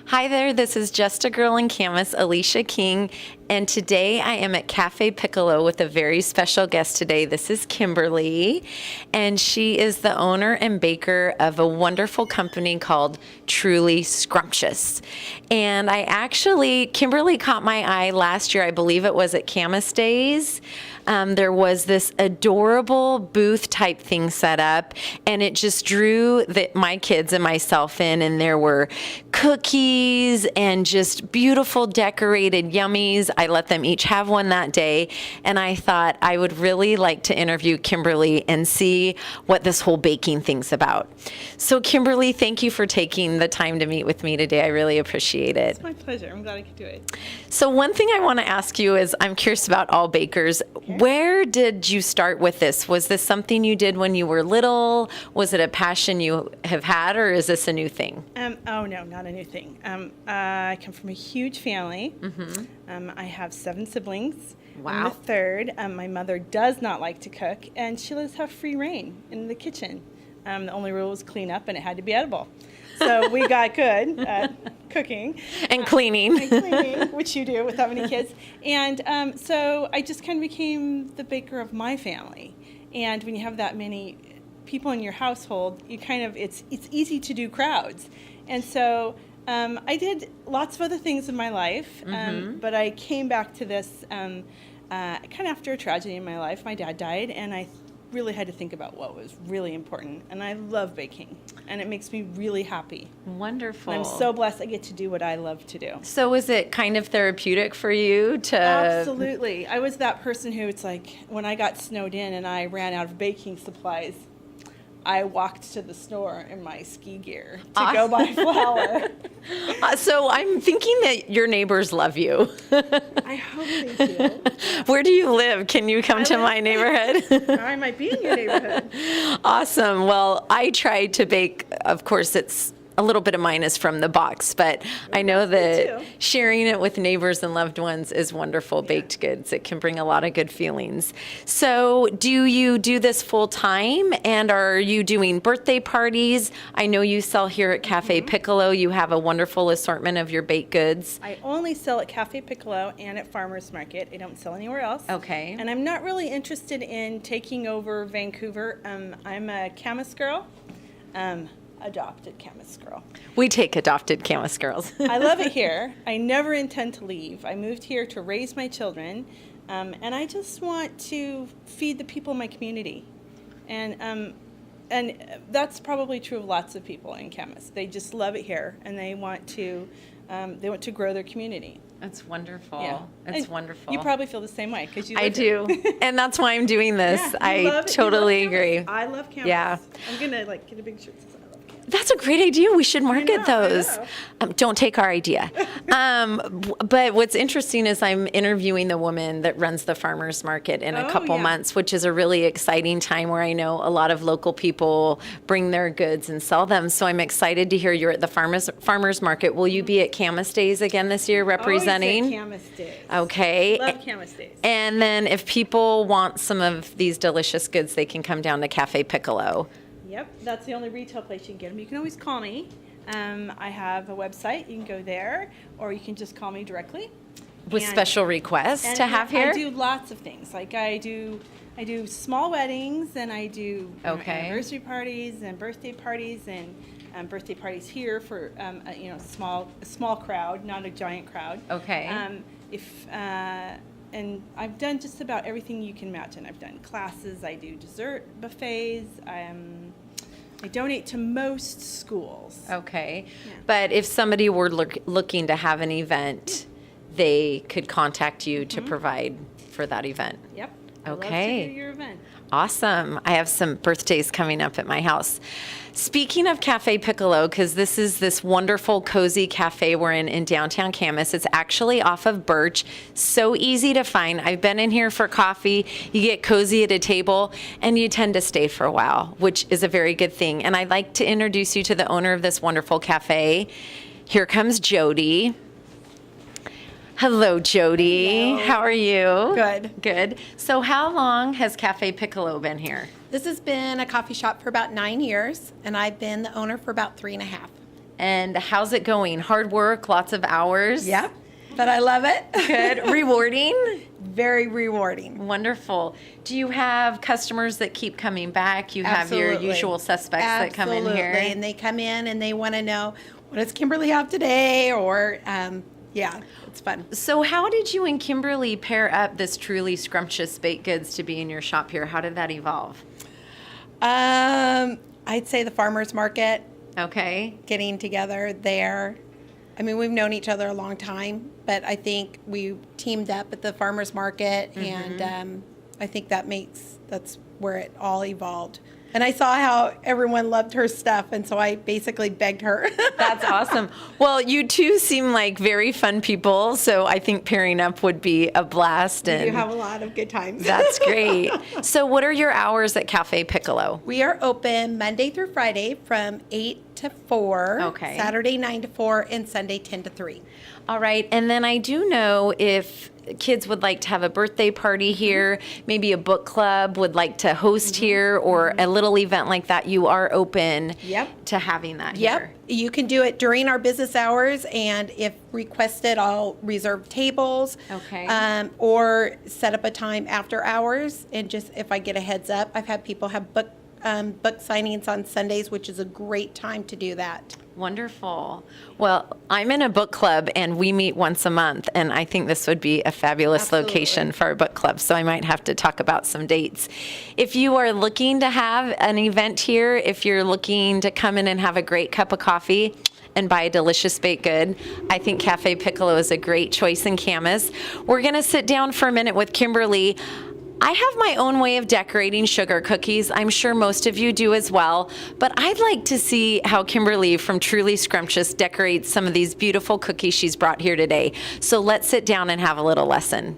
Hi there, this is Just a Girl in Camas, Alicia King, and today I am at Cafe Piccolo with a very special guest today. This is Kimberly, and she is the owner and baker of a wonderful company called Truly Scrumptious. And Kimberly caught my eye last year, I believe it was at Camas Days. There was this adorable booth type thing set up, and it just drew my kids and myself in, and there were cookies and just beautiful decorated yummies. I let them each have one that day, and I thought I would really like to interview Kimberly and see what this whole baking thing's about. So Kimberly, thank you for taking the time to meet with me today. I really appreciate it. It's my pleasure. I'm glad I could do it. So one thing I want to ask you is, I'm curious about all bakers. Okay. Where did you start with this? Was this something you did when you were little? Was it a passion you have had, or is this a new thing? Oh, no, not a new thing. I come from a huge family. Mm-hmm. I have 7 siblings. Wow. I'm the third. My mother does not like to cook, and she lets us have free reign in the kitchen. The only rule was clean up, and it had to be edible. So we got good at cooking. And cleaning. Which you do with that many kids. And so I just kind of became the baker of my family. And when you have that many people in your household, it's easy to do crowds. And so I did lots of other things in my life, but I came back to this kind of after a tragedy in my life. My dad died, and I really had to think about what was really important. And I love baking, and it makes me really happy. Wonderful. And I'm so blessed I get to do what I love to do. So is it kind of therapeutic for you to... Absolutely. I was that person who, it's like, when I got snowed in and I ran out of baking supplies, I walked to the store in my ski gear to go buy flour. So I'm thinking that your neighbors love you. I hope they do. Where do you live? Can you come to my neighborhood? I might be in your neighborhood. Awesome. Well, I tried to bake. Of course, it's a little bit of mine is from the box, but I know that sharing it with neighbors and loved ones is wonderful. Baked goods. It can bring a lot of good feelings. So do you do this full time, and are you doing birthday parties? I know you sell here at Cafe Piccolo. You have a wonderful assortment of your baked goods. I only sell at Cafe Piccolo and at Farmers Market. I don't sell anywhere else. Okay. And I'm not really interested in taking over Vancouver. I'm a Camas girl. Adopted Camas girl. We take adopted Camas girls. I love it here. I never intend to leave. I moved here to raise my children, and I just want to feed the people in my community. And that's probably true of lots of people in Camas. They just love it here, and they want to grow their community. That's wonderful. Yeah. That's wonderful. You probably feel the same way because you. I do, and that's why I'm doing this. Yeah, I totally agree. I love Camas. Yeah. I'm gonna get a big shirt that says I love Camas. That's a great idea. We should market those. I know. Don't take our idea. But what's interesting is I'm interviewing the woman that runs the farmers market in a couple months, which is a really exciting time where I know a lot of local people bring their goods and sell them. So I'm excited to hear you're at the farmers market. Will you be at Camas Days again this year representing? Always at Camas Days. Okay. Love Camas Days. And then if people want some of these delicious goods, they can come down to Cafe Piccolo. Yep, that's the only retail place you can get them. You can always call me. I have a website. You can go there, or you can just call me directly. With special requests to have here? I do lots of things. Like I do small weddings, and I do anniversary parties and birthday parties, and birthday parties here for a small crowd, not a giant crowd. Okay. And I've done just about everything you can imagine. I've done classes. I do dessert buffets. I donate to most schools. Okay. Yeah. But if somebody were looking to have an event, they could contact you to provide for that event. Yep. Okay. I'd love to do your event. Awesome. I have some birthdays coming up at my house. Speaking of Cafe Piccolo, because this is this wonderful, cozy cafe we're in downtown Camas. It's actually off of Birch. So easy to find. I've been in here for coffee. You get cozy at a table, and you tend to stay for a while, which is a very good thing. And I'd like to introduce you to the owner of this wonderful cafe. Here comes Jody. Hello, Jody. Hello. How are you? Good. Good. So how long has Cafe Piccolo been here? This has been a coffee shop for about 9 years, and I've been the owner for about 3.5. And how's it going? Hard work, lots of hours? Yep, but I love it. Good. Rewarding? Very rewarding. Wonderful. Do you have customers that keep coming back? You have your Absolutely. usual suspects that come in here? Absolutely, and they come in and they want to know, what does Kimberly have today? Or, yeah, it's fun. So how did you and Kimberly pair up this truly scrumptious baked goods to be in your shop here? How did that evolve? I'd say the farmer's market, Okay. getting together there. I mean, we've known each other a long time, but I think we teamed up at the farmer's market, and I think that's where it all evolved. And I saw how everyone loved her stuff, and so I basically begged her. That's awesome. Well, you two seem like very fun people, so I think pairing up would be a blast. You And have a lot of good times. that's great. So what are your hours at Cafe Piccolo? We are open Monday through Friday from 8 to 4, Okay. Saturday 9 to 4, and Sunday 10 to 3. All right. And then I do know if kids would like to have a birthday party here, maybe a book club would like to host here, or a little event like that, you are open Yep. to having that Yep. here. You can do it during our business hours, and if requested, I'll reserve tables. Okay. Or set up a time after hours, and just if I get a heads up, I've had people have book signings on Sundays, which is a great time to do that. Wonderful. Well, I'm in a book club and we meet once a month, and I think this would be a fabulous Absolutely. location for our book club, so I might have to talk about some dates. If you are looking to have an event here, if you're looking to come in and have a great cup of coffee and buy a delicious baked good, I think Cafe Piccolo is a great choice in Camas. We're going to sit down for a minute with Kimberly. I have my own way of decorating sugar cookies. I'm sure most of you do as well. But I'd like to see how Kimberly from Truly Scrumptious decorates some of these beautiful cookies she's brought here today. So let's sit down and have a little lesson.